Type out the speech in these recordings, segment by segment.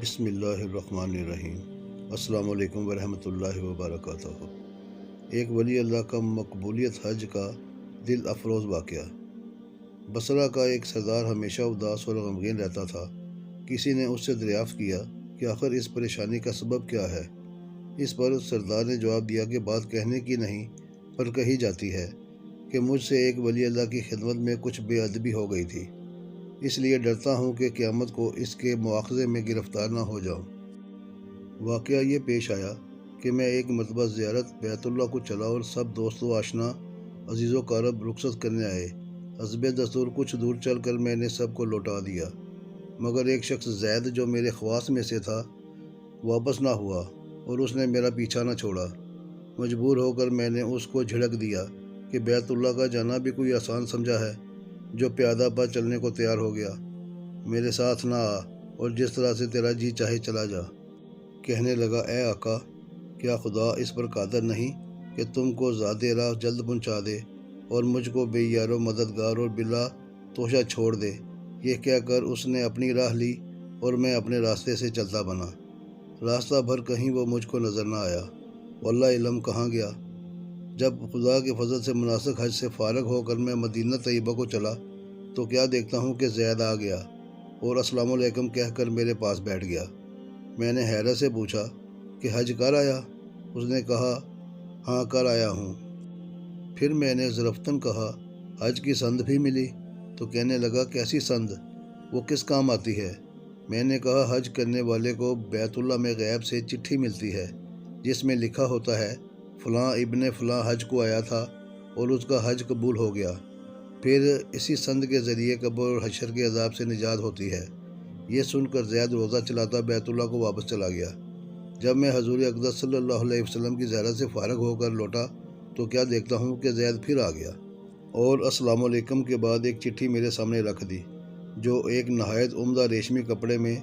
بسم اللہ الرحمن الرحیم۔ السلام علیکم ورحمۃ اللہ وبرکاتہ۔ ایک ولی اللہ کا مقبولیت حج کا دل افروز واقعہ۔ بصرہ کا ایک سردار ہمیشہ اداس اور غمگین رہتا تھا۔ کسی نے اس سے دریافت کیا کہ آخر اس پریشانی کا سبب کیا ہے۔ اس پر سردار نے جواب دیا کہ بات کہنے کی نہیں پر کہی جاتی ہے کہ مجھ سے ایک ولی اللہ کی خدمت میں کچھ بے ادبی ہو گئی تھی، اس لیے ڈرتا ہوں کہ قیامت کو اس کے مواخذے میں گرفتار نہ ہو جاؤں۔ واقعہ یہ پیش آیا کہ میں ایک مرتبہ زیارت بیت اللہ کو چلا اور سب دوست و آشنا عزیز و قارب رخصت کرنے آئے۔ حسب دستور کچھ دور چل کر میں نے سب کو لوٹا دیا، مگر ایک شخص زید جو میرے خواص میں سے تھا واپس نہ ہوا اور اس نے میرا پیچھا نہ چھوڑا۔ مجبور ہو کر میں نے اس کو جھڑک دیا کہ بیت اللہ کا جانا بھی کوئی آسان سمجھا ہے جو پیادہ پر چلنے کو تیار ہو گیا۔ میرے ساتھ نہ آ اور جس طرح سے تیرا جی چاہے چلا جا۔ کہنے لگا، اے آقا، کیا خدا اس پر قادر نہیں کہ تم کو ذات راہ جلد پہنچا دے اور مجھ کو بے یار و مددگار اور بلا توشہ چھوڑ دے۔ یہ کہہ کر اس نے اپنی راہ لی اور میں اپنے راستے سے چلتا بنا۔ راستہ بھر کہیں وہ مجھ کو نظر نہ آیا، واللہ علم کہاں گیا۔ جب خدا کے فضل سے مناسک حج سے فارغ ہو کر میں مدینہ طیبہ کو چلا تو کیا دیکھتا ہوں کہ زید آ گیا اور السلام علیکم کہہ کر میرے پاس بیٹھ گیا۔ میں نے حیرت سے پوچھا کہ حج کر آیا؟ اس نے کہا، ہاں کر آیا ہوں۔ پھر میں نے ضرفتاً کہا، حج کی سند بھی ملی؟ تو کہنے لگا، کیسی سند؟ وہ کس کام آتی ہے؟ میں نے کہا، حج کرنے والے کو بیت اللہ میں غیب سے چٹھی ملتی ہے جس میں لکھا ہوتا ہے فلاں ابن فلاں حج کو آیا تھا اور اس کا حج قبول ہو گیا۔ پھر اسی سند کے ذریعے قبر اور حشر کے عذاب سے نجات ہوتی ہے۔ یہ سن کر زید روزہ چلاتا بیت اللہ کو واپس چلا گیا۔ جب میں حضور اقدس صلی اللہ علیہ وسلم کی زیارت سے فارغ ہو کر لوٹا تو کیا دیکھتا ہوں کہ زید پھر آ گیا اور السلام علیکم کے بعد ایک چٹھی میرے سامنے رکھ دی جو ایک نہایت عمدہ ریشمی کپڑے میں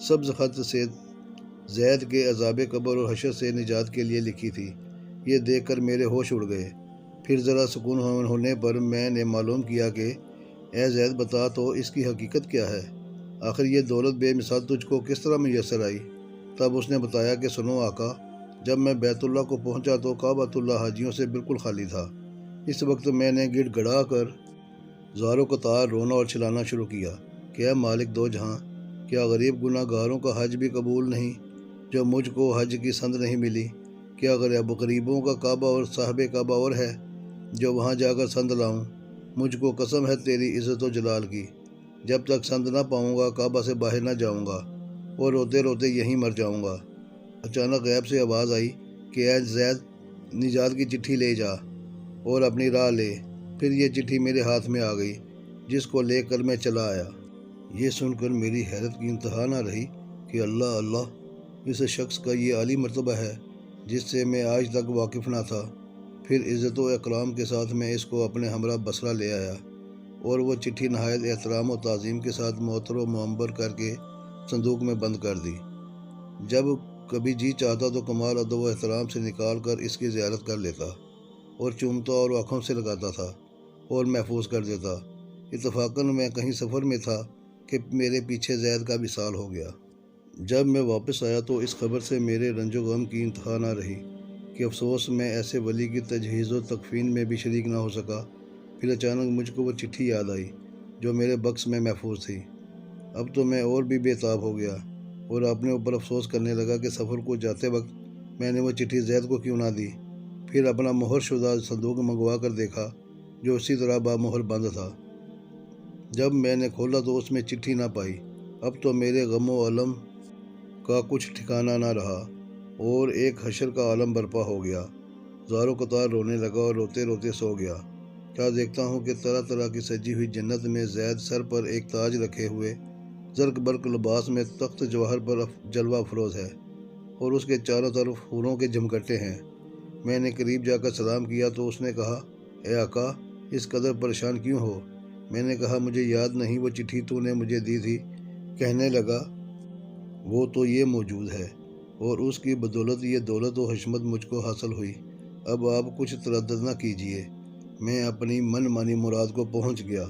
سبز خط سے زید کے عذاب قبر اور حشر سے نجات کے لیے لکھی تھی۔ یہ دیکھ کر میرے ہوش اڑ گئے۔ پھر ذرا سکون ہونے پر میں نے معلوم کیا کہ اے زید، بتا تو اس کی حقیقت کیا ہے؟ آخر یہ دولت بے مثال تجھ کو کس طرح میسر آئی؟ تب اس نے بتایا کہ سنو آقا، جب میں بیت اللہ کو پہنچا تو کعبۃ اللہ حاجیوں سے بالکل خالی تھا۔ اس وقت میں نے گڑ گڑا کر زار و قطار رونا اور چلانا شروع کیا کہ اے مالک دو جہاں، کیا غریب گناہ گاروں کا حج بھی قبول نہیں جو مجھ کو حج کی سند نہیں ملی؟ کیا غریبوں کا کعبہ اور صاحب کعبہ اور ہے جو وہاں جا کر سند لاؤں؟ مجھ کو قسم ہے تیری عزت و جلال کی، جب تک سند نہ پاؤں گا کعبہ سے باہر نہ جاؤں گا اور روتے روتے یہیں مر جاؤں گا۔ اچانک غیب سے آواز آئی کہ اے زید، نجات کی چٹھی لے جا اور اپنی راہ لے۔ پھر یہ چٹھی میرے ہاتھ میں آ گئی جس کو لے کر میں چلا آیا۔ یہ سن کر میری حیرت کی انتہا نہ رہی کہ اللہ اللہ، اس شخص کا یہ عالی مرتبہ ہے جس سے میں آج تک واقف نہ تھا۔ پھر عزت و اکرام کے ساتھ میں اس کو اپنے ہمراہ بصرہ لے آیا اور وہ چٹھی نہایت احترام و تعظیم کے ساتھ معطر و معمبر کر کے صندوق میں بند کر دی۔ جب کبھی جی چاہتا تو کمال ادب و احترام سے نکال کر اس کی زیارت کر لیتا اور چومتا اور آنکھوں سے لگاتا تھا اور محفوظ کر دیتا۔ اتفاقاً میں کہیں سفر میں تھا کہ میرے پیچھے زید کا وصال ہو گیا۔ جب میں واپس آیا تو اس خبر سے میرے رنج و غم کی انتہا نہ رہی کہ افسوس میں ایسے ولی کی تجہیز و تکفین میں بھی شریک نہ ہو سکا۔ پھر اچانک مجھ کو وہ چٹھی یاد آئی جو میرے بکس میں محفوظ تھی۔ اب تو میں اور بھی بے تاب ہو گیا اور اپنے اوپر افسوس کرنے لگا کہ سفر کو جاتے وقت میں نے وہ چٹھی زید کو کیوں نہ دی۔ پھر اپنا مہر شدہ صندوق منگوا کر دیکھا جو اسی طرح بامہر بند تھا۔ جب میں نے کھولا تو اس میں چٹھی نہ پائی۔ اب تو میرے غم و الم کا کچھ ٹھکانہ نہ رہا اور ایک حشر کا عالم برپا ہو گیا۔ زار و قطار رونے لگا اور روتے روتے سو گیا۔ کیا دیکھتا ہوں کہ طرح طرح کی سجی ہوئی جنت میں زید سر پر ایک تاج رکھے ہوئے زرق برق لباس میں تخت جواہر پر جلوہ افروز ہے اور اس کے چاروں طرف حوروں کے جھمکٹے ہیں۔ میں نے قریب جا کر سلام کیا تو اس نے کہا، اے آقا، اس قدر پریشان کیوں ہو؟ میں نے کہا، مجھے یاد نہیں وہ چٹھی تو نے مجھے دی تھی۔ کہنے لگا، وہ تو یہ موجود ہے اور اس کی بدولت یہ دولت و حشمت مجھ کو حاصل ہوئی۔ اب آپ کچھ تردد نہ کیجیے، میں اپنی من مانی مراد کو پہنچ گیا۔